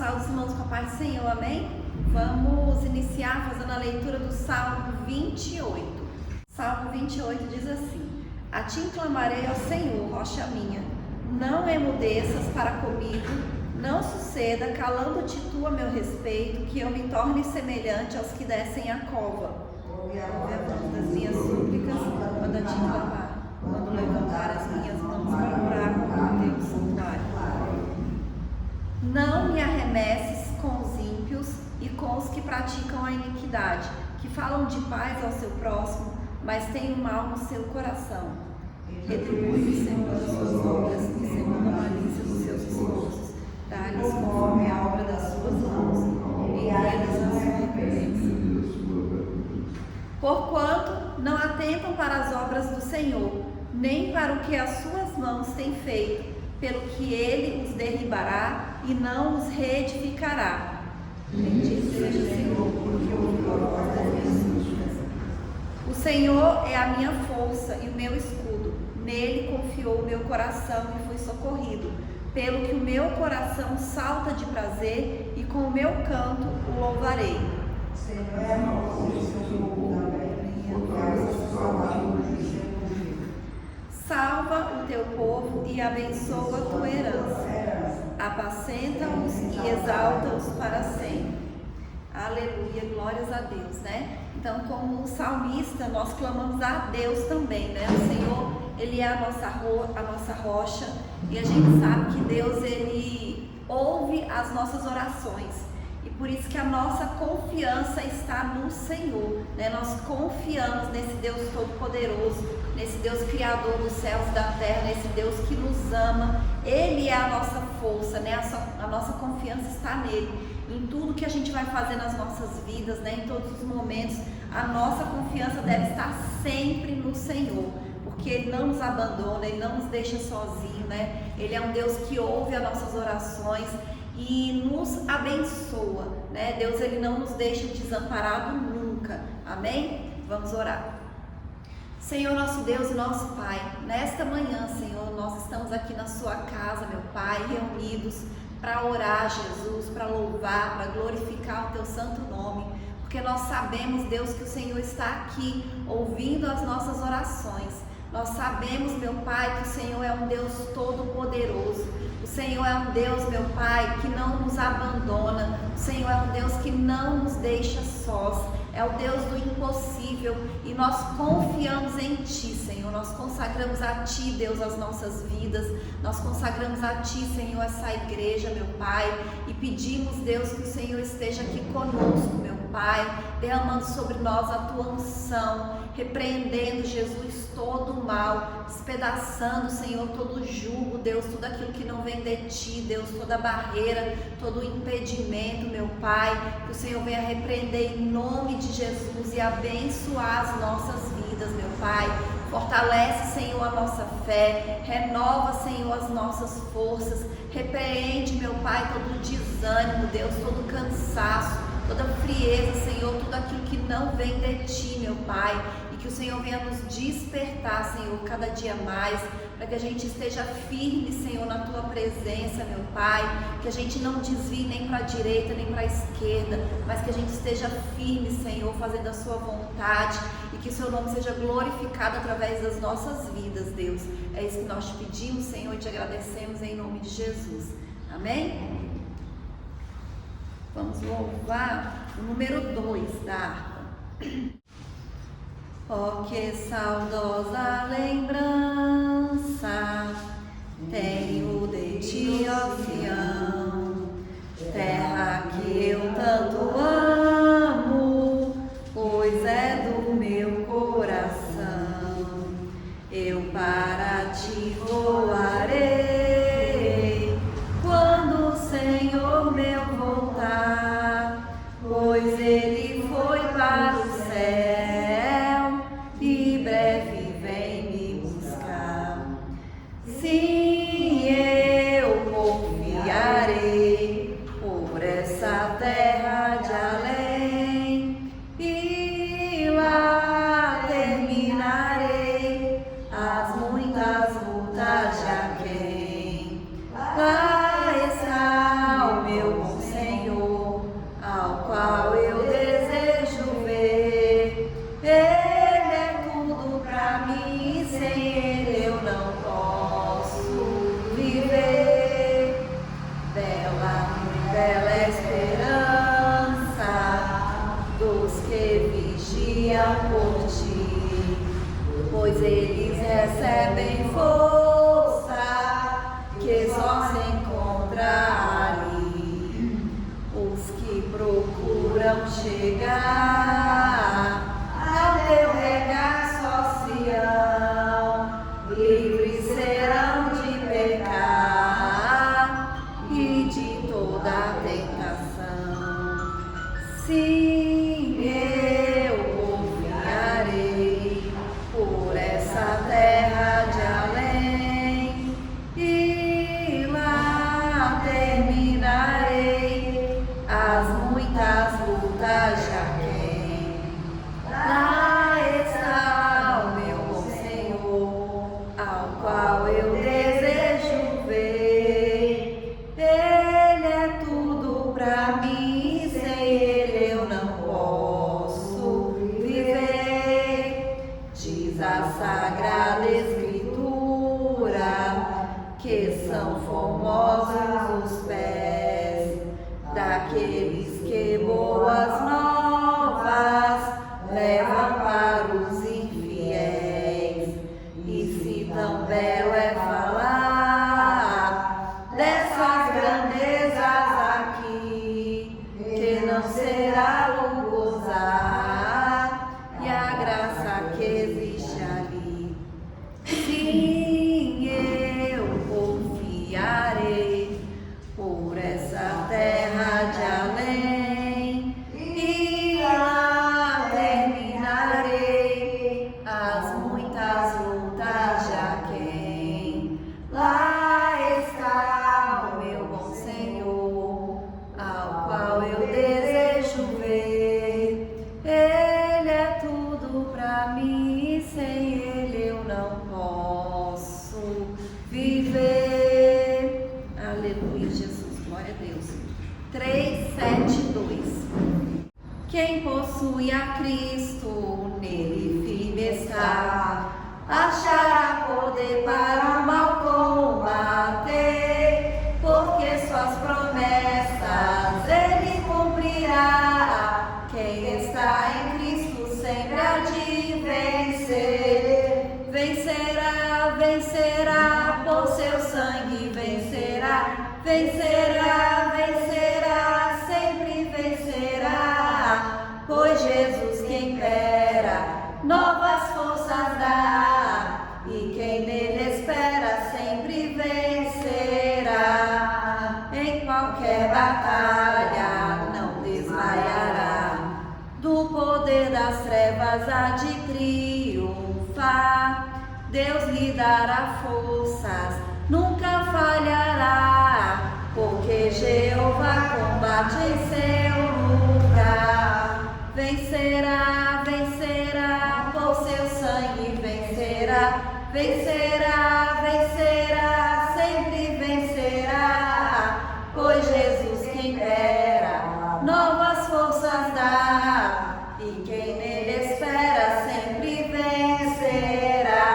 Saúde, irmãos, com a paz do Senhor, amém? Vamos iniciar fazendo a leitura do Salmo 28. Salmo 28 diz assim: A ti clamarei ao Senhor, rocha minha, não emudeças para comigo, não suceda, calando-te tu a meu respeito, que eu me torne semelhante aos que descem a cova. Ouve a voz das minhas súplicas, quando a ti clamar, quando levantar as minhas mãos para orar contra o teu santuário. Não me arremesses com os ímpios e com os que praticam a iniquidade, que falam de paz ao seu próximo, mas têm o mal no seu coração. Retribui-lhes segundo as suas obras e segundo a malícia dos seus esforços. Dá-lhes conforme a obra das suas mãos, e dá-lhes a sua recompensa. Porquanto não atentam para as obras do Senhor, nem para o que as suas mãos têm feito, pelo que ele os derribará e não os reedificará. Bendito seja o Senhor, porque ouviu a voz das minhas súplicas. O Senhor é a minha força e o meu escudo. Nele confiou o meu coração e fui socorrido. Pelo que o meu coração salta de prazer e com o meu canto o louvarei. O Senhor é a força do seu povo, salva o teu povo e abençoa a tua herança. Apacenta-os e exalta-os para sempre. Aleluia, glórias a Deus, né? Então, como salmista, nós clamamos a Deus também, né? O Senhor, Ele é a nossa rocha, e a gente sabe que Deus, Ele ouve as nossas orações. E por isso que a nossa confiança está no Senhor, né? Nós confiamos nesse Deus Todo-Poderoso, nesse Deus Criador dos céus e da terra, nesse Deus que nos ama. Ele é a nossa força, né? A nossa confiança está nele. Em tudo que a gente vai fazer nas nossas vidas, né? Em todos os momentos, a nossa confiança deve estar sempre no Senhor, porque Ele não nos abandona, Ele não nos deixa sozinho, né? Ele é um Deus que ouve as nossas orações e nos abençoa, né? Deus, Ele não nos deixa desamparado nunca, amém? Vamos orar. Senhor, nosso Deus e nosso Pai, nesta manhã, Senhor, nós estamos aqui na sua casa, meu Pai, reunidos para orar, Jesus, para louvar, para glorificar o teu santo nome, porque nós sabemos, Deus, que o Senhor está aqui ouvindo as nossas orações. Nós sabemos, meu Pai, que o Senhor é um Deus todo-poderoso. O Senhor é um Deus, meu Pai, que não nos abandona. O Senhor é um Deus que não nos deixa sós. É o Deus do impossível e nós confiamos em Ti, Senhor. Nós consagramos a Ti, Deus, as nossas vidas. Nós consagramos a Ti, Senhor, essa igreja, meu Pai, e pedimos, Deus, que o Senhor esteja aqui conosco, meu Pai, derramando sobre nós a Tua unção, repreendendo, Jesus, todo o mal, despedaçando, Senhor, todo o jugo, Deus, tudo aquilo que não vem de Ti, Deus, toda barreira, todo impedimento, meu Pai, que o Senhor venha repreender em nome de Jesus e abençoar as nossas vidas, meu Pai. Fortalece, Senhor, a nossa fé, renova, Senhor, as nossas forças, repreende, meu Pai, todo desânimo, Deus, todo cansaço, toda frieza, Senhor, tudo aquilo que não vem de Ti, meu Pai, e que o Senhor venha nos despertar, Senhor, cada dia mais, para que a gente esteja firme, Senhor, na Tua presença, meu Pai, que a gente não desvie nem para a direita, nem para a esquerda, mas que a gente esteja firme, Senhor, fazendo a Sua vontade, e que o Seu nome seja glorificado através das nossas vidas, Deus. É isso que nós te pedimos, Senhor, e te agradecemos em nome de Jesus. Amém? Vamos louvar o número 2 da harpa. Oh, que saudosa lembrança tenho de Ti, ó Sião, terra que eu tanto amo, pois é do meu coração. Eu para Ti voarei quando o Senhor meu voltar, pois Ele foi para o céu e breve vem me buscar. Sim, eu confio terminarei as muitas lutas já quem. Lá está o meu bom Senhor, ao qual eu desejo ver. Ele é tudo pra mim, sem Ele eu não posso viver. Diz a Sagrada Escritura que são formosos os pés daqueles que boas novas levam para os infiéis. E se tão belo é falar dessas grandezas aqui, que não será o gozar e a graça que existe ali. Sim, eu confiarei por essa terra de além, e lá terminarei as muitas lutas já quem. Lá está o meu bom Senhor, ao qual eu desejo ver. Ele é tudo pra mim, e sem Ele eu não posso viver. Aleluia, Jesus, glória a Deus. 3:7:2. Quem possui a Cristo, nele firme está, achará poder para o mal combater, porque suas promessas ele cumprirá. Quem está em Cristo sempre há de vencer. Vencerá, vencerá, por seu sangue vencerá. Vencerá, vencerá, sempre vencerá, pois Jesus quem impera, novas forças dá, e quem nele espera sempre vencerá. Em qualquer batalha não desmaiará, do poder das trevas há de triunfar. Deus lhe dará forças, nunca falhará, porque Jeová combate em seu lugar. Vencerá, vencerá, por seu sangue vencerá. Vencerá, vencerá, sempre vencerá, pois Jesus quem impera, novas forças dá, e quem nele espera sempre vencerá.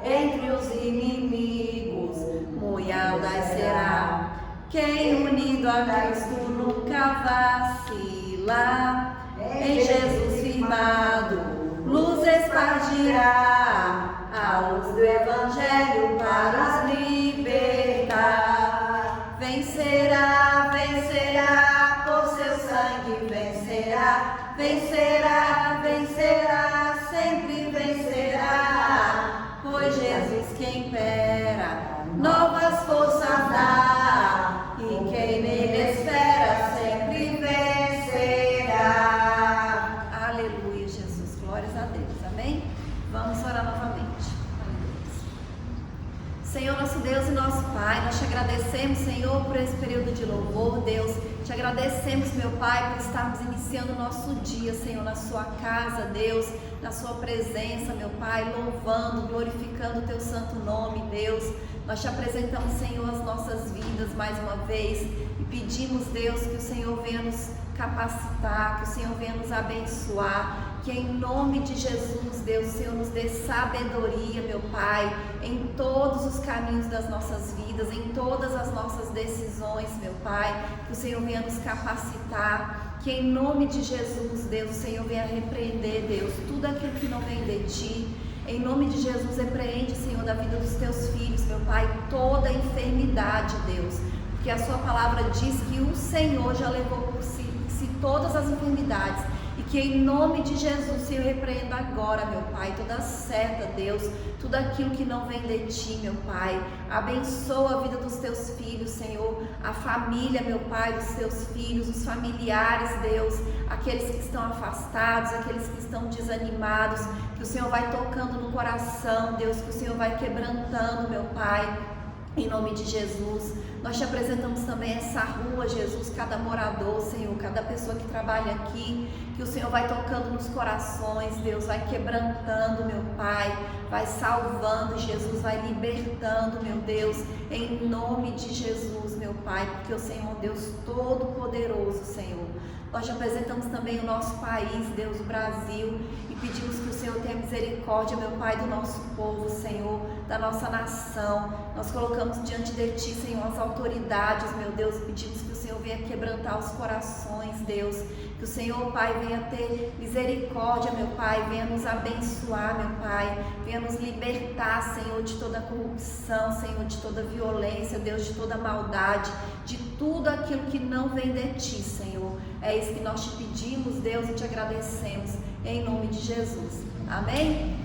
Entre os inimigos moiadas será, quem unido a Cristo nunca vacila. Em Jesus firmado, luz espargirá, a luz do Evangelho para os libertar. Vencerá, vencerá, por seu sangue vencerá. Vencerá, vencerá, sempre vencerá, pois Jesus quem impera, novas forças dá, e quem nele espera sempre vencerá. Aleluia, Jesus, glórias a Deus, amém? Vamos orar novamente. Senhor, nosso Deus e nosso Pai, nós te agradecemos, Senhor, por esse período de louvor, Deus. Te agradecemos, meu Pai, por estarmos iniciando o nosso dia, Senhor, na sua casa, Deus, na sua presença, meu Pai, louvando, glorificando o teu santo nome, Deus. Nós te apresentamos, Senhor, as nossas vidas mais uma vez e pedimos, Deus, que o Senhor venha nos capacitar, que o Senhor venha nos abençoar, que em nome de Jesus, Deus, o Senhor nos dê sabedoria, meu Pai, em todos os caminhos das nossas vidas, em todas as nossas decisões, meu Pai, que o Senhor venha nos capacitar, que em nome de Jesus, Deus, o Senhor venha repreender, Deus, tudo aquilo que não vem de Ti. Em nome de Jesus, repreende, Senhor, da vida dos Teus filhos, meu Pai, toda enfermidade, Deus, porque a Sua palavra diz que o Senhor já levou por si todas as enfermidades, e que em nome de Jesus, Senhor, repreenda agora, meu Pai, toda seta, Deus, tudo aquilo que não vem de Ti, meu Pai. Abençoa a vida dos Teus filhos, Senhor, a família, meu Pai, dos Teus filhos, os familiares, Deus, aqueles que estão afastados, aqueles que estão desanimados, que o Senhor vai tocando no coração, Deus, que o Senhor vai quebrantando, meu Pai. Em nome de Jesus, Nós te apresentamos também essa rua, Jesus, cada morador, Senhor, cada pessoa que trabalha aqui, que o Senhor vai tocando nos corações, Deus, vai quebrantando, meu Pai, vai salvando, Jesus, vai libertando, meu Deus, em nome de Jesus, meu Pai, porque o Senhor é um Deus todo-poderoso, Senhor. Nós te apresentamos também o nosso país, Deus, o Brasil, e pedimos que o Senhor tenha misericórdia, meu Pai, do nosso povo, Senhor, da nossa nação. Nós colocamos diante de Ti, Senhor, as autoridades, meu Deus, e pedimos que o Senhor venha quebrantar os corações, Deus, que o Senhor, Pai, venha ter misericórdia, meu Pai, venha nos abençoar, meu Pai, venha nos libertar, Senhor, de toda corrupção, Senhor, de toda violência, Deus, de toda maldade, de tudo aquilo que não vem de Ti, Senhor. É isso que nós te pedimos, Deus, e te agradecemos, em nome de Jesus. Amém?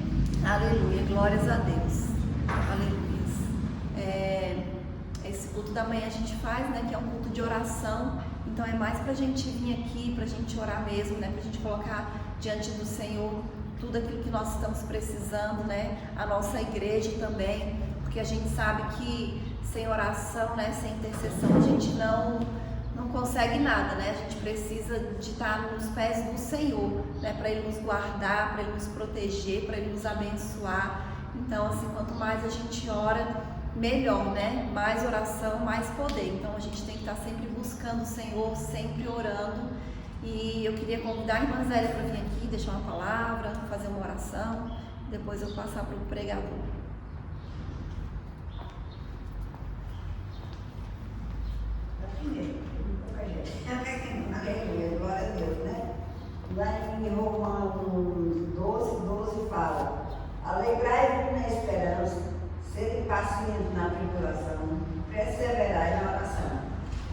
Aleluia, glórias a Deus. Aleluia. Esse culto da manhã a gente faz, né, que é um culto de oração, então é mais pra gente vir aqui, pra gente orar mesmo, né, pra gente colocar diante do Senhor tudo aquilo que nós estamos precisando, né, a nossa igreja também, porque a gente sabe que sem oração, né, sem intercessão, a gente não consegue nada, né? A gente precisa de estar nos pés do Senhor, né? Para Ele nos guardar, para Ele nos proteger, para Ele nos abençoar. Então, assim, quanto mais a gente ora, melhor, né? Mais oração, mais poder. Então, a gente tem que estar sempre buscando o Senhor, sempre orando. E eu queria convidar a irmã Zélia para vir aqui, deixar uma palavra, fazer uma oração. Depois eu passar para o pregador. Aleluia, glória a Deus, né? Lá em Romanos 12 fala: alegrai-vos na esperança, sede pacientes na tribulação, perseverai na oração.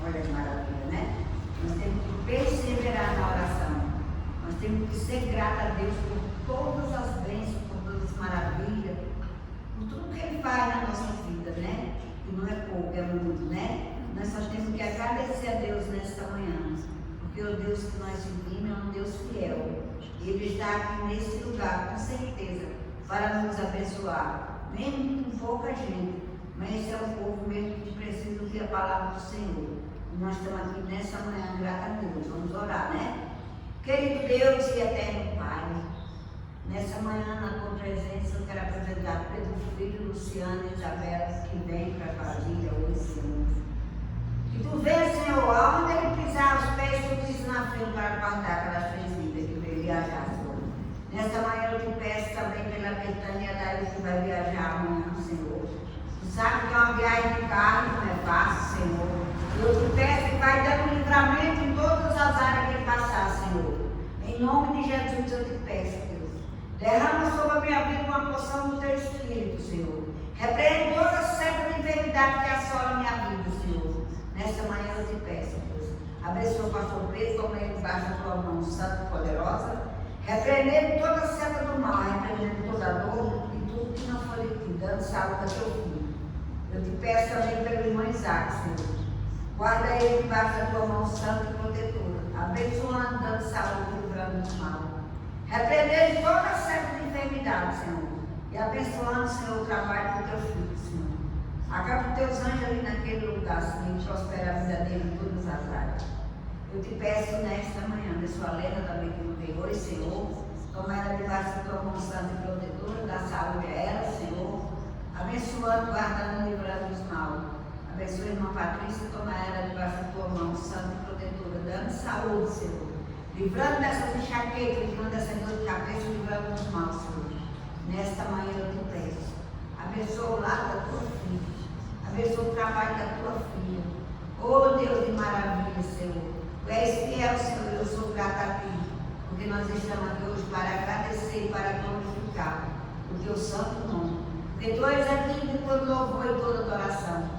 Olha que maravilha, né? Nós temos que perseverar na oração. Nós temos que ser gratos a Deus por todas as bênçãos, por todas as maravilhas, por tudo que Ele faz na nossa vida, né? E não é pouco, é muito, né? Nós só temos que agradecer a Deus nesta manhã, porque o Deus que nós servimos é um Deus fiel. E Ele está aqui nesse lugar, com certeza, para nos abençoar, mesmo com pouca gente. Mas esse é o povo mesmo que precisa ouvir a palavra do Senhor. E nós estamos aqui nessa manhã, graças a Deus. Vamos orar, né? Querido Deus e eterno Pai, nessa manhã, na tua presença, eu quero apresentar Pedro Filho, Luciana e Isabela, que vem para Brasília hoje, Senhor. E tu vê, Senhor, aonde Ele pisar os pés, tu pisas na frente para guardar aquelas 3 vidas que veio viajar, Senhor. Nessa manhã eu te peço também pela Betânia Daí que vai viajar amanhã, Senhor. Tu sabe que é uma viagem de carro, não é fácil, Senhor. Eu te peço que vai dando livramento em todas as áreas que Ele passar, Senhor. Em nome de Jesus eu te peço, Deus. Derrama sobre a minha vida uma porção do Teu Espírito, Senhor. Repreende toda certa enfermidade que assola a minha vida, Senhor. Nesta manhã eu te peço, Deus, abençoa o pastor Pedro, toma ele debaixo da tua mão santa e poderosa, repreendendo toda seta do mal, repreendendo toda dor e tudo que não foi de ti, dando saúde a teu filho. Eu te peço também pelo irmão Isaac, Senhor, guarda ele debaixo da tua mão santa e protetora, abençoando, dando saúde e livrando do mal, repreendendo toda seta de enfermidade, Senhor, e abençoando, Senhor, o trabalho do teu filho, Senhor. Acaba os teus anjos ali naquele lugar, Senhor, e prospera a vida dele em todas as áreas. Eu te peço nesta manhã, abençoa a Lena também que não veio hoje, Senhor. Toma ela debaixo da tua mão santa e protetora, dá saúde a ela, Senhor. Abençoando, guardando e livrando dos mal. Abençoa a irmã Patrícia, toma ela debaixo da tua mão santa e protetora, dando saúde, Senhor. Livrando dessas enxaquecas, livrando dessa dor de cabeça, livrando dos mal, Senhor. Nesta manhã eu te peço. Abençoa o lar da tua filha. Abençoa o trabalho da tua filha. Oh Deus de maravilha, Senhor. Tu és fiel, Senhor. Eu sou grata a ti. Porque nós estamos aqui hoje para agradecer e para glorificar o teu santo nome. Porque tu és aqui de todo louvor e toda adoração.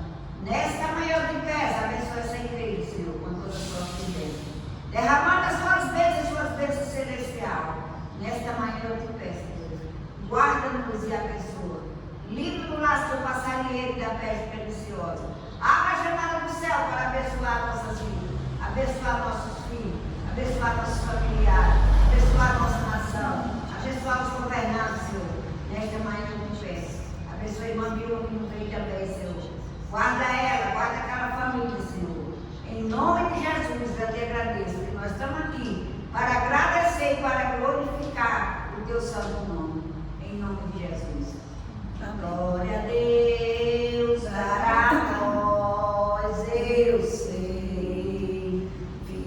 Nesta manhã eu te peço, abençoa essa igreja, Senhor, com toda a sua fidelidade. Derramando as suas bênçãos celestiais. Nesta manhã eu te peço, Deus. Guarda-nos e abençoa. Livre do laço do passarinheiro e da peste perniciosa. Abra a janela do céu para abençoar nossas vidas, abençoar nossos filhos, abençoar nossos familiares, abençoar nossa nação, abençoar os governantes, Senhor. Nesta manhã eu te peço. Abençoe a irmã Vilma que não veio também, Senhor. Guarda ela, guarda aquela família.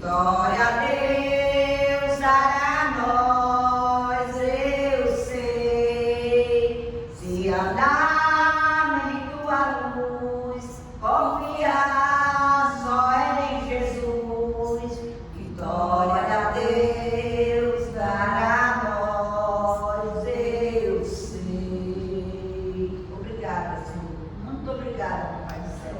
Glória a Deus dará a nós, eu sei. Se andar em tua luz, confiar só em Jesus. Vitória a Deus dará a nós, eu sei. Obrigada, Senhor. Muito obrigada, Pai do céu.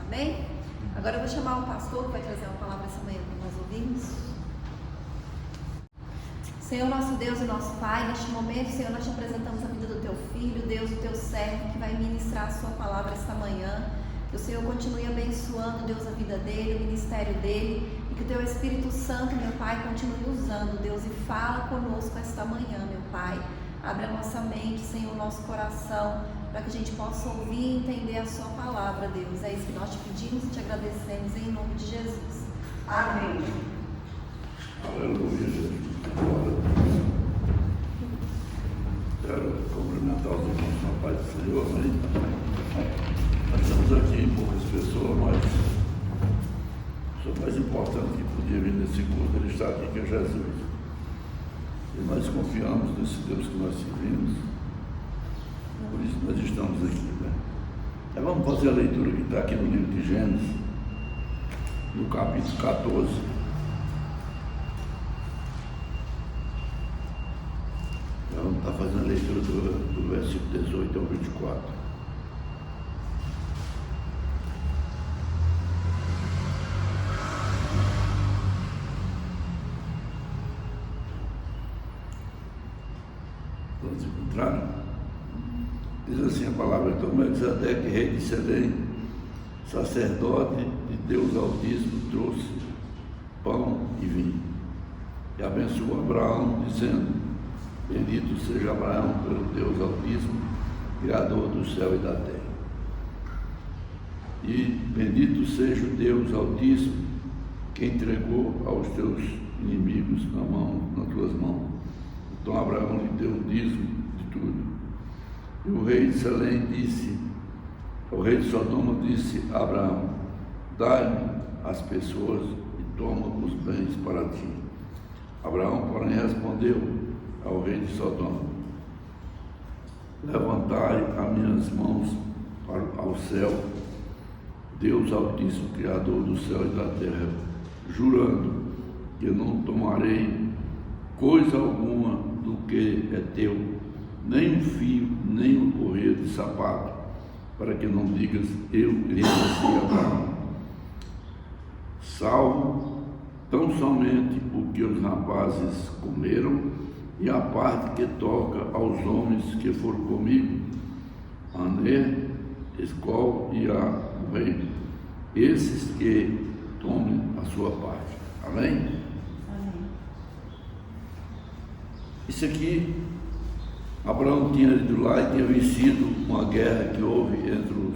Amém? Agora eu vou chamar o pastor que vai trazer uma palavra essa manhã para nós ouvirmos. Senhor, nosso Deus e nosso Pai, neste momento, Senhor, nós te apresentamos a vida do teu filho, Deus, do teu servo, que vai ministrar a sua palavra esta manhã. Que o Senhor continue abençoando, Deus, a vida dele, o ministério dele, e que o teu Espírito Santo, meu Pai, continue usando, Deus, e fala conosco esta manhã, meu Pai. Abre a nossa mente, Senhor, o nosso coração, para que a gente possa ouvir e entender a sua palavra, Deus. É isso que nós te pedimos e te agradecemos em nome de Jesus. Amém. Aleluia, Jesus. Quero cumprimentar os irmãos na paz do Senhor, amém? Nós estamos aqui em poucas pessoas, mas o mais importante que podia vir nesse culto, ele está aqui, que é Jesus. E nós confiamos nesse Deus que nós servimos, por isso nós estamos aqui, né? Então vamos fazer a leitura que está aqui no livro de Gênesis, no capítulo 14. Então vamos estar fazendo a leitura do versículo 18 ao 24. Todos encontraram? Diz assim a palavra: então Melquisedeque, rei de Selém, sacerdote de Deus Altíssimo, trouxe pão e vinho e abençoou Abraão, dizendo: bendito seja Abraão pelo Deus Altíssimo, Criador do céu e da terra. E bendito seja o Deus Altíssimo, que entregou aos teus inimigos nas tuas mãos. Então Abraão lhe deu o dízimo de tudo. E o rei de Selém disse, o rei de Sodoma disse a Abraão: dá-me as pessoas e toma os bens para ti. Abraão, porém, respondeu ao rei de Sodoma: levantai as minhas mãos ao céu, Deus Altíssimo, Criador do céu e da terra, jurando que não tomarei coisa alguma do que é teu, nem um fio, nem um correio de sapato, para que não digas: eu renunci a Abraão. Salvo tão somente o que os rapazes comeram e a parte que toca aos homens que foram comigo, Aner, Escol e a rei, esses que tomem a sua parte. Amém? Isso aqui, Abraão tinha ido lá e tinha vencido uma guerra que houve entre os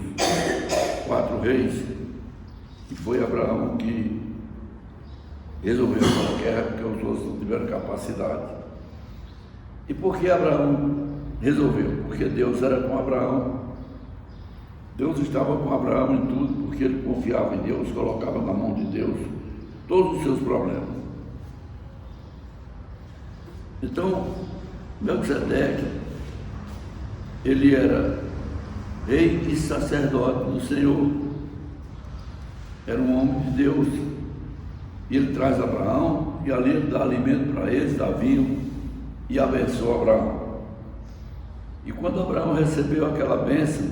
4 reis, e foi Abraão que resolveu aquela guerra, porque os outros não tiveram capacidade. E por que Abraão resolveu? Porque Deus era com Abraão. Deus estava com Abraão em tudo, porque ele confiava em Deus, colocava na mão de Deus todos os seus problemas. Então, Melquisedeque, ele era rei e sacerdote do Senhor, era um homem de Deus, e ele traz Abraão, e ali ele dá alimento para eles, dá vinho, e abençoa Abraão. E quando Abraão recebeu aquela bênção,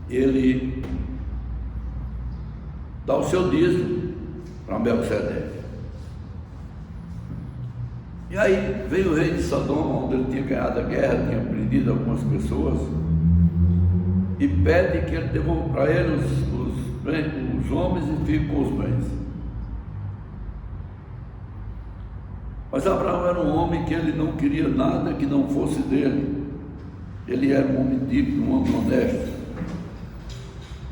ele dá o seu dízimo para Melquisedeque. E aí veio o rei de Sodoma, onde ele tinha ganhado a guerra, tinha prendido algumas pessoas, e pede que ele devolva para ele os homens e fique com os bens. Mas Abraão era um homem que ele não queria nada que não fosse dele. Ele era um homem digno, um homem honesto.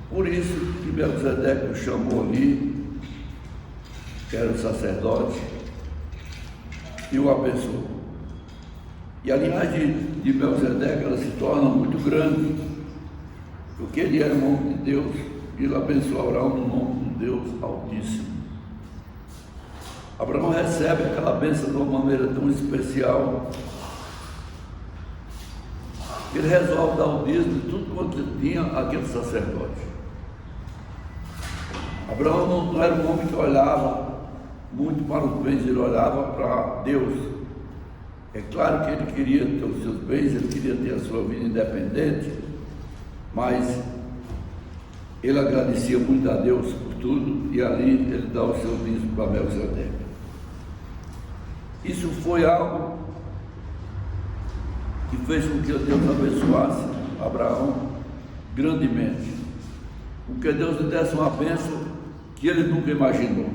Por isso que Melquisedeque o chamou ali, que era o sacerdote, e o abençoou. E a linhagem de Melquisedeque, ela se torna muito grande, porque ele era um homem de Deus, e ele abençoou Abraão no nome Deus Altíssimo. Abraão recebe aquela bênção de uma maneira tão especial que ele resolve dar o dízimo de tudo quanto ele tinha àquele sacerdote. Abraão não era um homem que olhava muito para os bens, ele olhava para Deus. É claro que ele queria ter os seus bens, ele queria ter a sua vida independente, mas ele agradecia muito a Deus por tudo, e ali ele dá o seu dízimo para Melquisedeque. Isso foi algo que fez com que Deus abençoasse Abraão grandemente, porque Deus lhe desse uma bênção que ele nunca imaginou,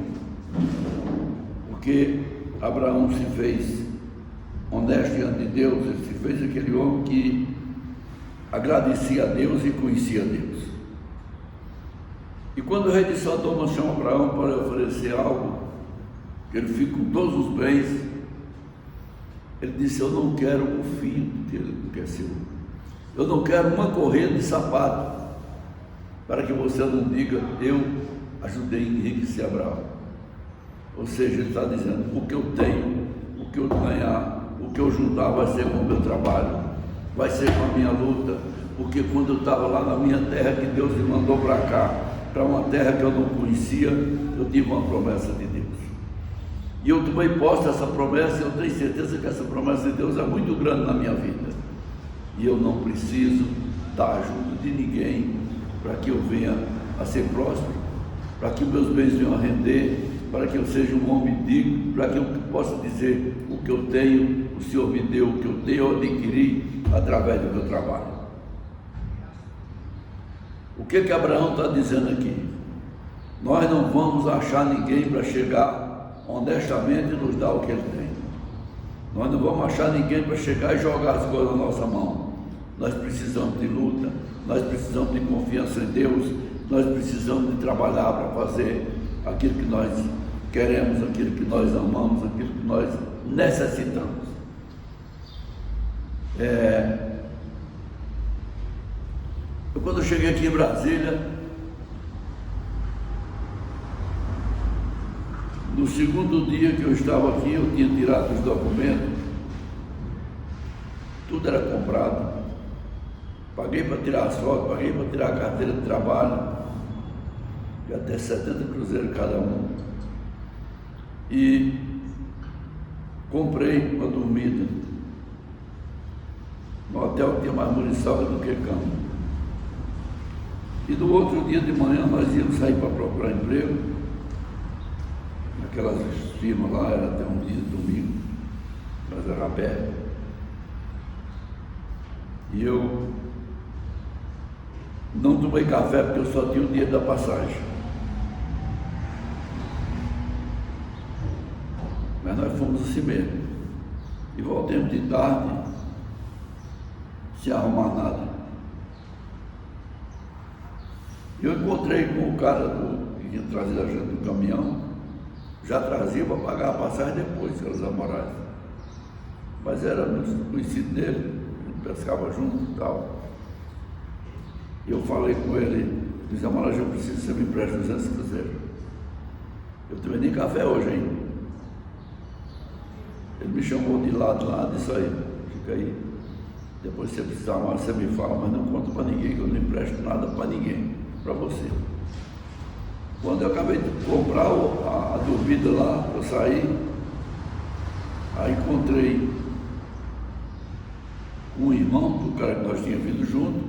porque Abraão se fez honesto diante de Deus, ele se fez aquele homem que agradecia a Deus e conhecia Deus. E quando o rei de Sodoma chama Abraão para oferecer algo, que ele fica com todos os bens, ele disse: eu não quero o filho dele, que é seu. Eu não quero uma correia de sapato, para que você não diga, eu ajudei a enriquecer Abraão. Ou seja, ele está dizendo, o que eu tenho, o que eu ganhar, o que eu juntar vai ser com o meu trabalho, vai ser com a minha luta, porque quando eu estava lá na minha terra, que Deus me mandou para cá, para uma terra que eu não conhecia, eu tive uma promessa de Deus. E eu tomei posse dessa promessa, e eu tenho certeza que essa promessa de Deus é muito grande na minha vida. E eu não preciso da ajuda de ninguém para que eu venha a ser próspero, para que meus bens venham a render, para que eu seja um homem digno, para que eu possa dizer o que eu tenho, o Senhor me deu, o que eu tenho, eu adquiri através do meu trabalho. O que Abraão está dizendo aqui? Nós não vamos achar ninguém para chegar honestamente e nos dar o que ele tem. Nós não vamos achar ninguém para chegar e jogar as coisas na nossa mão. Nós precisamos de luta, nós precisamos de confiança em Deus, nós precisamos de trabalhar para fazer aquilo que nós queremos, aquilo que nós amamos, aquilo que nós necessitamos. Quando eu cheguei aqui em Brasília, no segundo dia que eu estava aqui, eu tinha tirado os documentos, tudo era comprado, paguei para tirar as fotos, paguei para tirar a carteira de trabalho, e até 70 cruzeiros cada um, e comprei uma dormida no hotel que tinha mais munição do que cama. E do outro dia de manhã nós íamos sair para procurar emprego, naquelas firmas lá, era até um dia de domingo, mas era aberto. E eu não tomei café porque eu só tinha o dinheiro da passagem. Mas nós fomos assim mesmo. E voltamos de tarde, sem arrumar nada. Eu encontrei com o cara que tinha trazido a gente do caminhão, já trazia para pagar a passagem depois, que era Zé Moraes. Mas era conhecido dele, a gente pescava junto e tal. E eu falei com ele, disse: Zé Moraes, eu preciso que você me empreste 200 cruzeiros. Eu tomei nem café hoje ainda. Ele me chamou de lado lá, disse: aí, fica aí. Depois, se você precisar mais, você me fala, mas não conta para ninguém, que eu não empresto nada para ninguém, para você. Quando eu acabei de comprar a dormida lá, eu saí, aí encontrei um irmão do cara que nós tínhamos vindo junto,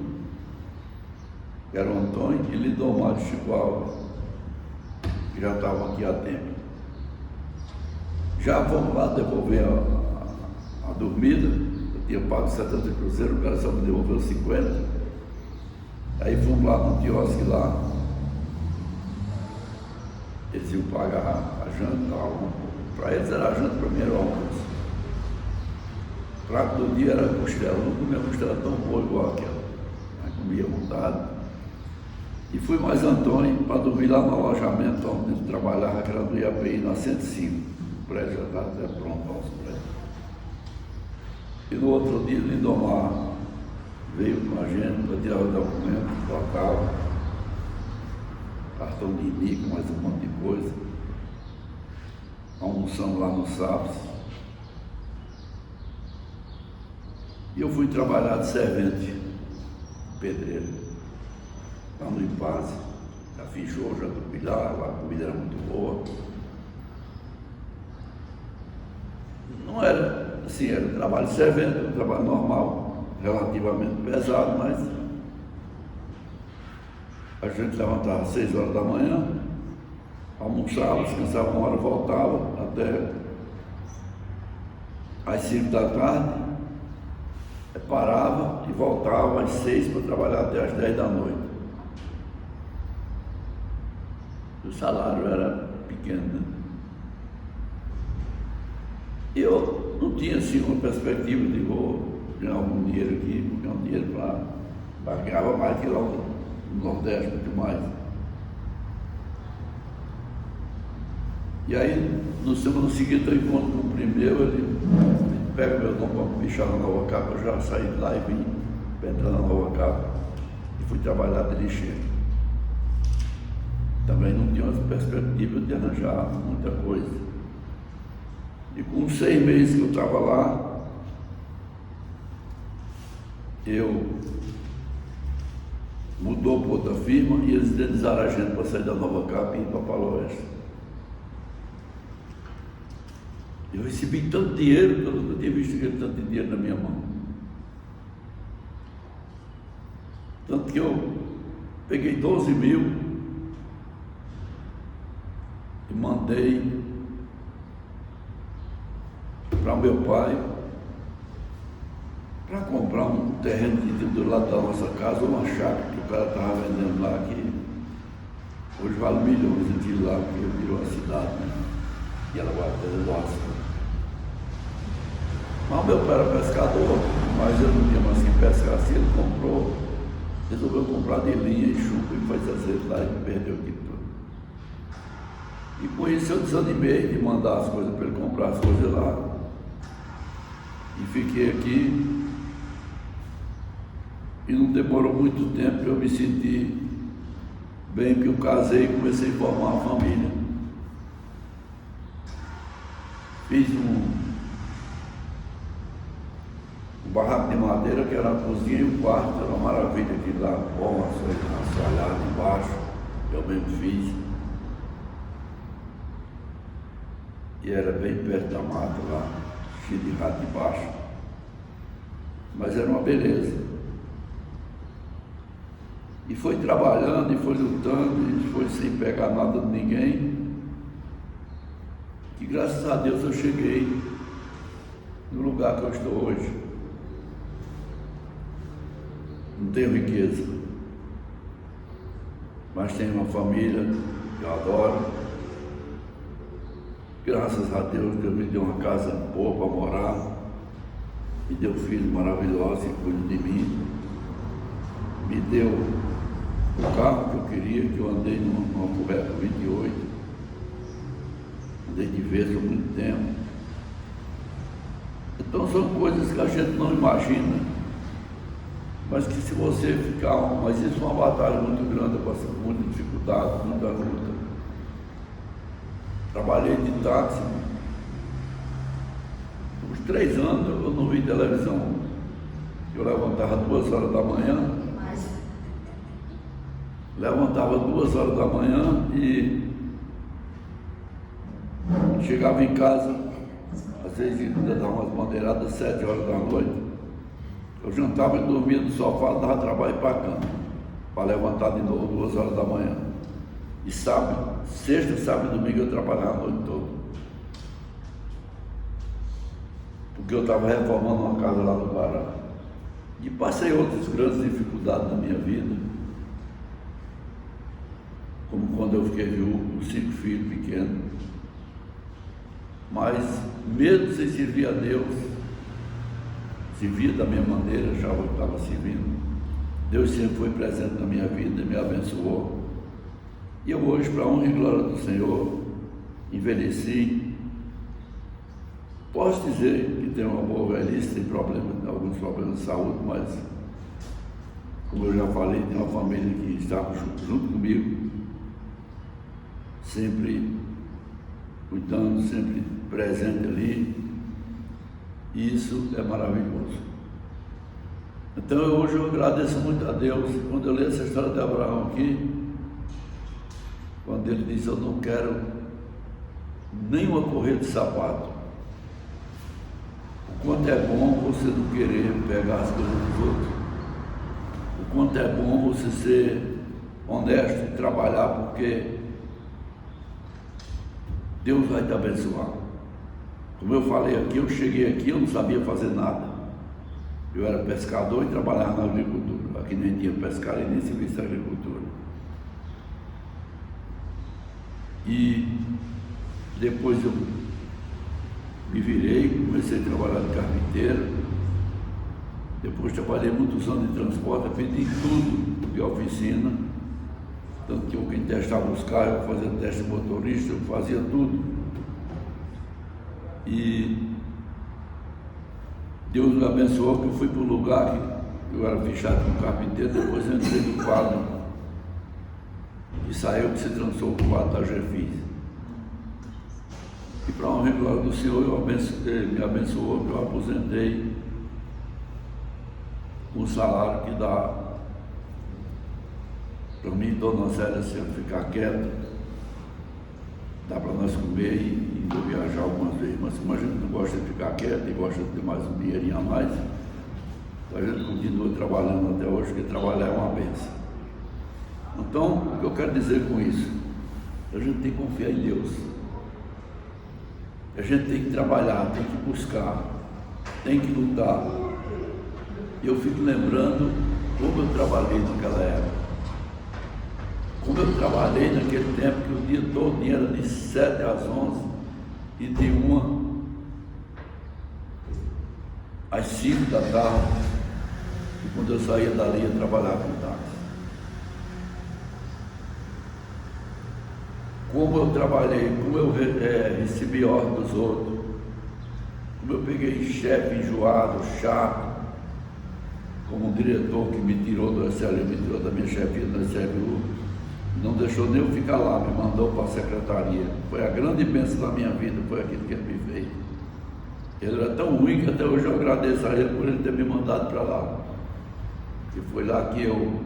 que era o Antônio, e Lidomar de Chico Alves, que já estavam aqui há tempo. Já vamos lá devolver a dormida, eu tinha pago 70 cruzeiros, o cara só me devolveu 50. Aí fomos lá no quiosque lá, eles iam pagar a janta, para eles era a janta, para mim era o almoço. O prato do dia era costela, eu não comia costela tão boa igual aquela, mas comia à vontade. E fui mais Antônio para dormir lá no alojamento onde ele trabalhava, que era do IAPI, na 105. O prédio já estava até pronto, nosso prédio. E no outro dia, Lindomar veio com a gente para tirar o documento, tocava, cartão de INIC, mais um monte de coisa. Almoçamos lá no sábado. E eu fui trabalhar de servente, pedreiro, lá no Impaz. Já fiz show, já dormi lá, a comida era muito boa. Não era assim, era um trabalho de servente, um trabalho normal, relativamente pesado, mas a gente levantava às 6 horas da manhã, almoçava, descansava uma hora, voltava até às 5 da tarde, parava e voltava às 6 para trabalhar até às 10 da noite. O salário era pequeno, né? E eu não tinha assim uma perspectiva de vou ganhar algum dinheiro aqui, vou ganhar um dinheiro para ganhar mais que lá no Nordeste, muito mais. E aí, no semana seguinte, eu encontro com o primeiro, ele pega meu nome para me deixar na Nova Capa, eu já saí de lá e vim para entrar na Nova Capa e fui trabalhar de lixeiro. Também não tinha uma perspectiva de arranjar muita coisa. E com 6 meses que eu estava lá, mudou para outra firma e eles indenizaram a gente para sair da Nova Capa e ir para Palo Oeste. Eu recebi tanto dinheiro que eu nunca tinha visto tanto dinheiro na minha mão. Tanto que eu peguei 12 mil e mandei para meu pai para comprar um terreno que tinha do lado da nossa casa, uma chácara que o cara estava vendendo lá, que hoje vale milhões aquilo lá, porque virou a cidade, né? E ela vai fazer doação. Mas meu pai era pescador, mas eu não tinha mais que pescar assim, ele resolveu comprar de linha e chupa e faz azeite lá e perdeu aquilo tudo. E com isso eu desanimei de mandar as coisas para ele comprar as coisas lá. E fiquei aqui, e não demorou muito tempo, eu me senti bem, porque eu casei e comecei a formar uma família. Fiz um barraco de madeira, que era a cozinha e o quarto, era uma maravilha, aquilo lá, bom, assoalhado embaixo, eu mesmo fiz. E era bem perto da mata lá, cheio de rato embaixo. Mas era uma beleza. E foi trabalhando, e foi lutando, e foi sem pegar nada de ninguém. E graças a Deus eu cheguei no lugar que eu estou hoje. Não tenho riqueza, mas tenho uma família que eu adoro. Graças a Deus, Deus me deu uma casa boa para morar, me deu filhos maravilhosos que cuidam de mim, me deu o carro que eu queria, que eu andei numa Corvette 28, andei de vez há muito tempo. Então são coisas que a gente não imagina, mas que se você ficar, mas isso é uma batalha muito grande, eu passei por muita dificuldade, muita luta. Trabalhei de táxi, uns 3 anos eu não vi televisão. Eu levantava 2 horas da manhã, levantava 2 horas da manhã e chegava em casa, às vezes ainda dava umas bandeiradas 7 horas da noite. Eu jantava e dormia no sofá, dava trabalho para a cama, para levantar de novo 2 horas da manhã. E sábado, sexta, sábado e domingo eu trabalhava a noite toda. Porque eu estava reformando uma casa lá no Pará. E passei outras grandes dificuldades na minha vida. Como quando eu fiquei viúvo com 5 filhos pequenos. Mas, mesmo sem servir a Deus, servia da minha maneira, já eu estava servindo. Deus sempre foi presente na minha vida e me abençoou. E eu hoje, para a honra e glória do Senhor, envelheci. Posso dizer que tenho uma boa velhice, tem alguns problemas de saúde, mas, como eu já falei, tem uma família que está junto comigo. sempre cuidando, sempre presente ali. E isso é maravilhoso. Então hoje eu agradeço muito a Deus. Quando eu leio essa história de Abraão aqui, quando ele diz: eu não quero nenhuma correia de sapato. O quanto é bom você não querer pegar as coisas dos outros. O quanto é bom você ser honesto e trabalhar, porque Deus vai te abençoar. Como eu falei aqui, eu cheguei aqui, eu não sabia fazer nada. Eu era pescador e trabalhava na agricultura. Aqui nem tinha pescaria nem serviço de agricultura. E depois eu me virei, comecei a trabalhar de carpinteiro. Depois trabalhei muitos anos de transporte, aprendi tudo de oficina. Tanto que eu quem testava os carros, eu fazia teste de motorista, eu fazia tudo. E Deus me abençoou que eu fui para um lugar que eu era fechado como carpinteiro, depois eu entrei no quadro e saiu que se transformou no quadro da GFIS. E para honra e glória do Senhor, me abençoou, que eu aposentei com um salário que dá para mim, dona Célia, se eu ficar quieto, dá para nós comer e ainda viajar algumas vezes. Mas como a gente não gosta de ficar quieto e gosta de ter mais um dinheirinho a mais, a gente continua trabalhando até hoje, porque trabalhar é uma bênção. Então, o que eu quero dizer com isso? A gente tem que confiar em Deus. A gente tem que trabalhar, tem que buscar, tem que lutar. E eu fico lembrando como eu trabalhei naquela época. Como eu trabalhei naquele tempo que o dia todo era de 7 às 11 e de 1 às 5 da tarde. E quando eu saía dali, eu trabalhava com táxi. Como eu trabalhei, como eu recebi ordem dos outros, como eu peguei chefe enjoado, chato, como um diretor que me tirou do SLU, me tirou da minha chefia do SLU, não deixou nem eu ficar lá, me mandou para a secretaria. Foi a grande bênção da minha vida, foi aquilo que ele me fez. Ele era tão ruim que até hoje eu agradeço a ele por ele ter me mandado para lá. E foi lá que eu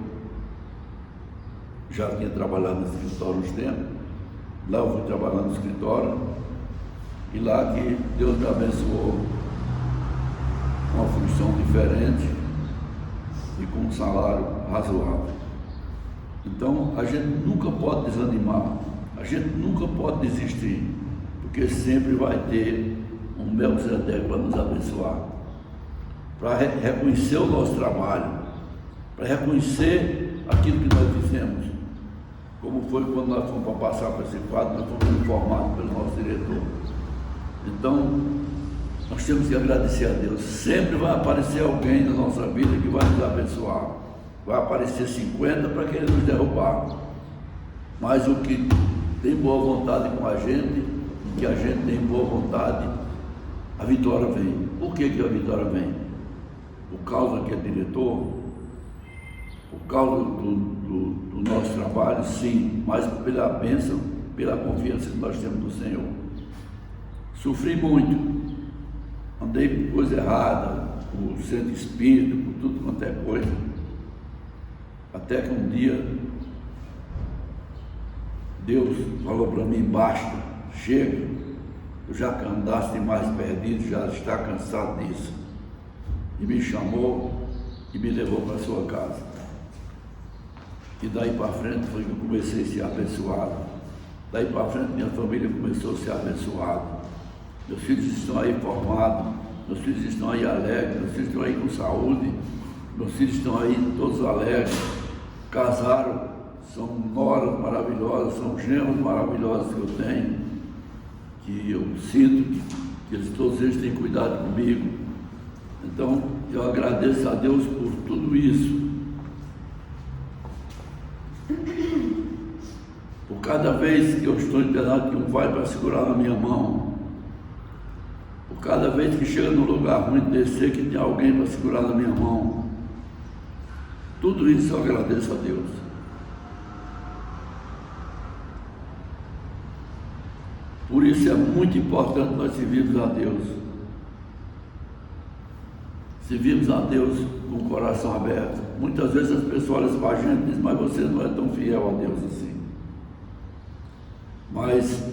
já tinha trabalhado no escritório uns tempos. Lá eu fui trabalhar no escritório e lá que Deus me abençoou com uma função diferente e com um salário razoável. Então a gente nunca pode desanimar, a gente nunca pode desistir, porque sempre vai ter um Melquisedeque para nos abençoar, para reconhecer o nosso trabalho, para reconhecer aquilo que nós fizemos. Como foi quando nós fomos para passar para esse quadro, nós fomos informados pelo nosso diretor. Então, nós temos que agradecer a Deus. Sempre vai aparecer alguém na nossa vida que vai nos abençoar. Vai aparecer 50 para querer nos derrubar. Mas o que tem boa vontade com a gente, e que a gente tem boa vontade, a vitória vem. Por que a vitória vem? Por causa que é diretor, por causa do nosso trabalho, sim, mas pela bênção, pela confiança que nós temos no Senhor. Sofri muito, andei por coisa errada, por centro espírita, por tudo quanto é coisa, até que um dia Deus falou para mim: basta, chega, eu já andaste mais perdido, já está cansado disso, e me chamou e me levou para a sua casa. E daí para frente foi que eu comecei a ser abençoado. Daí para frente minha família começou a ser abençoada. Meus filhos estão aí formados, meus filhos estão aí alegres, meus filhos estão aí com saúde, meus filhos estão aí todos alegres, casaram, são noras maravilhosas, são genros maravilhosos que eu tenho, que eu sinto que todos eles têm cuidado comigo. Então eu agradeço a Deus por tudo isso. Por cada vez que eu estou internado, que um vai para segurar na minha mão, por cada vez que chega num lugar ruim descer, que tem alguém para segurar na minha mão, tudo isso eu agradeço a Deus. Por isso é muito importante nós servirmos a Deus. Servirmos a Deus com o coração aberto. Muitas vezes as pessoas olham para a gente e dizem, mas você não é tão fiel a Deus assim. Mas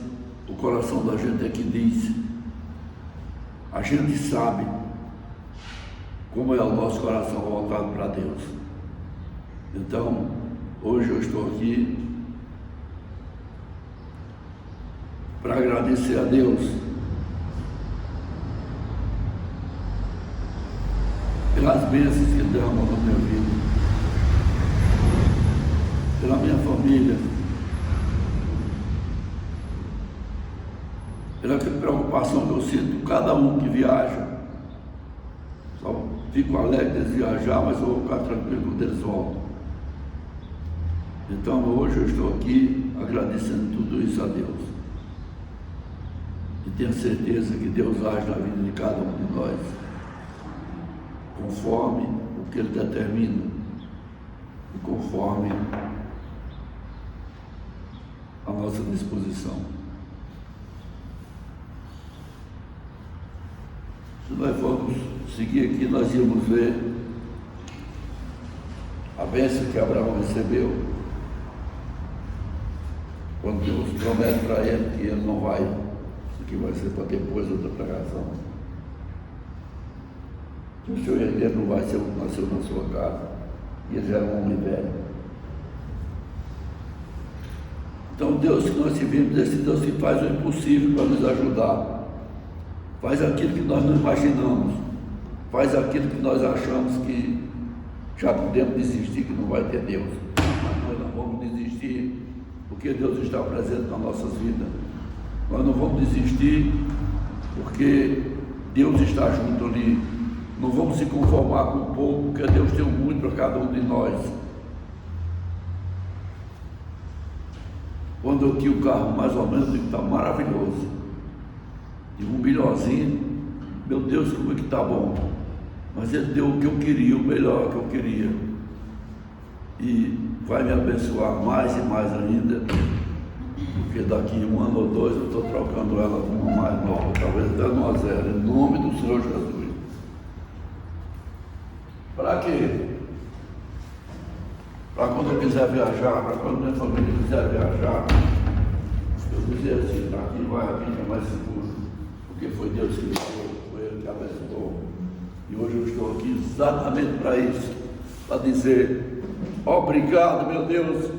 o coração da gente é que diz. A gente sabe como é o nosso coração voltado para Deus. Então, hoje eu estou aqui para agradecer a Deus pelas bênçãos que Ele derramou na minha vida, pela minha família, pela preocupação que eu sinto com cada um que viaja. Só fico alegre deles viajar, mas eu vou ficar tranquilo quando eles voltam. Então hoje eu estou aqui agradecendo tudo isso a Deus. E tenho certeza que Deus age na vida de cada um de nós, conforme o que Ele determina e conforme a nossa disposição. Se nós formos seguir aqui, nós íamos ver a bênção que Abraão recebeu, quando Deus promete para ele que ele não vai, isso aqui vai ser para depois outra pregação, que o seu herdeiro não vai ser o que nasceu na sua casa, e ele já era um homem velho. Então Deus que nós servimos, esse Deus que faz o impossível para nos ajudar, faz aquilo que nós não imaginamos, faz aquilo que nós achamos que já podemos desistir, que não vai ter Deus, mas nós não vamos desistir, porque Deus está presente nas nossas vidas. Nós não vamos desistir, porque Deus está junto ali. Não vamos se conformar com o pouco, porque Deus tem muito para cada um de nós. Quando eu tinha o carro mais ou menos, está maravilhoso, de um milhãozinho, meu Deus, como é que está bom. Mas Ele deu o que eu queria, o melhor que eu queria, e vai me abençoar mais e mais ainda, porque daqui 1 ano ou 2 eu estou trocando ela com uma mais nova, talvez até numa zero, em nome do Senhor Jesus. Para quê? Para quando eu quiser viajar, para quando minha família quiser viajar, eu dizer assim, daqui vai a vida mais seguro, porque foi Deus que me deu, foi Ele que abençoou. E hoje eu estou aqui exatamente para isso, para dizer, obrigado, meu Deus.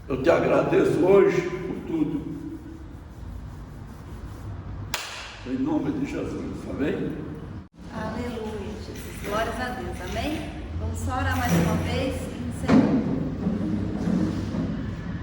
Eu te agradeço hoje por tudo. Em nome de Jesus, amém? Aleluia, Jesus. Glórias a Deus, amém? Vamos só orar mais uma vez e encerrar.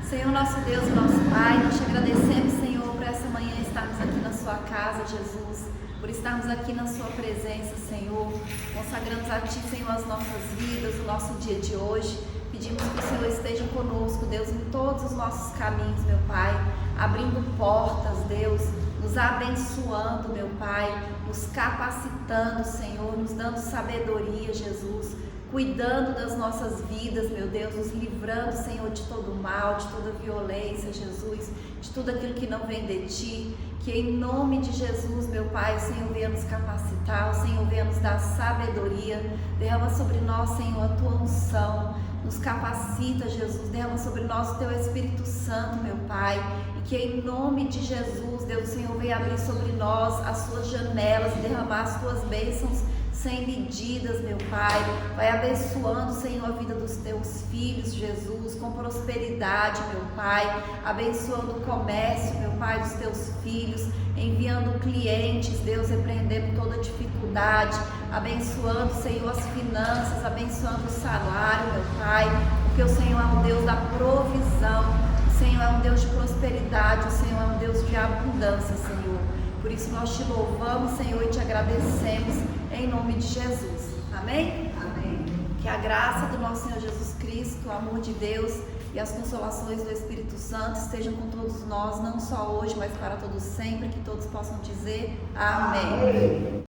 Senhor, nosso Deus e nosso Pai, nós te agradecemos, Senhor, por essa manhã estarmos aqui na sua casa, Jesus, por estarmos aqui na sua presença, Senhor. Consagramos a Ti, Senhor, as nossas vidas, o nosso dia de hoje. Pedimos que o Senhor esteja conosco, Deus, em todos os nossos caminhos, meu Pai, abrindo portas, Deus, nos abençoando, meu Pai, nos capacitando, Senhor, nos dando sabedoria, Jesus, cuidando das nossas vidas, meu Deus, nos livrando, Senhor, de todo mal, de toda violência, Jesus, de tudo aquilo que não vem de Ti, que em nome de Jesus, meu Pai, o Senhor venha nos capacitar, o Senhor venha nos dar sabedoria, derrama sobre nós, Senhor, a Tua unção, nos capacita, Jesus, derrama sobre nós o Teu Espírito Santo, meu Pai, e que em nome de Jesus, Deus, o Senhor venha abrir sobre nós as Suas janelas, derramar as Tuas bênçãos sem medidas, meu Pai. Vai abençoando, Senhor, a vida dos Teus filhos, Jesus, com prosperidade, meu Pai, abençoando o comércio, meu Pai, dos Teus filhos, enviando clientes, Deus, repreendendo toda dificuldade, abençoando, Senhor, as finanças, abençoando o salário, meu Pai, porque o Senhor é um Deus da provisão, o Senhor é um Deus de prosperidade, o Senhor é um Deus de abundância, Senhor. Por isso nós te louvamos, Senhor, e te agradecemos em nome de Jesus. Amém? Amém. Que a graça do nosso Senhor Jesus Cristo, o amor de Deus e as consolações do Espírito Santo estejam com todos nós, não só hoje, mas para todos sempre, que todos possam dizer amém. Amém.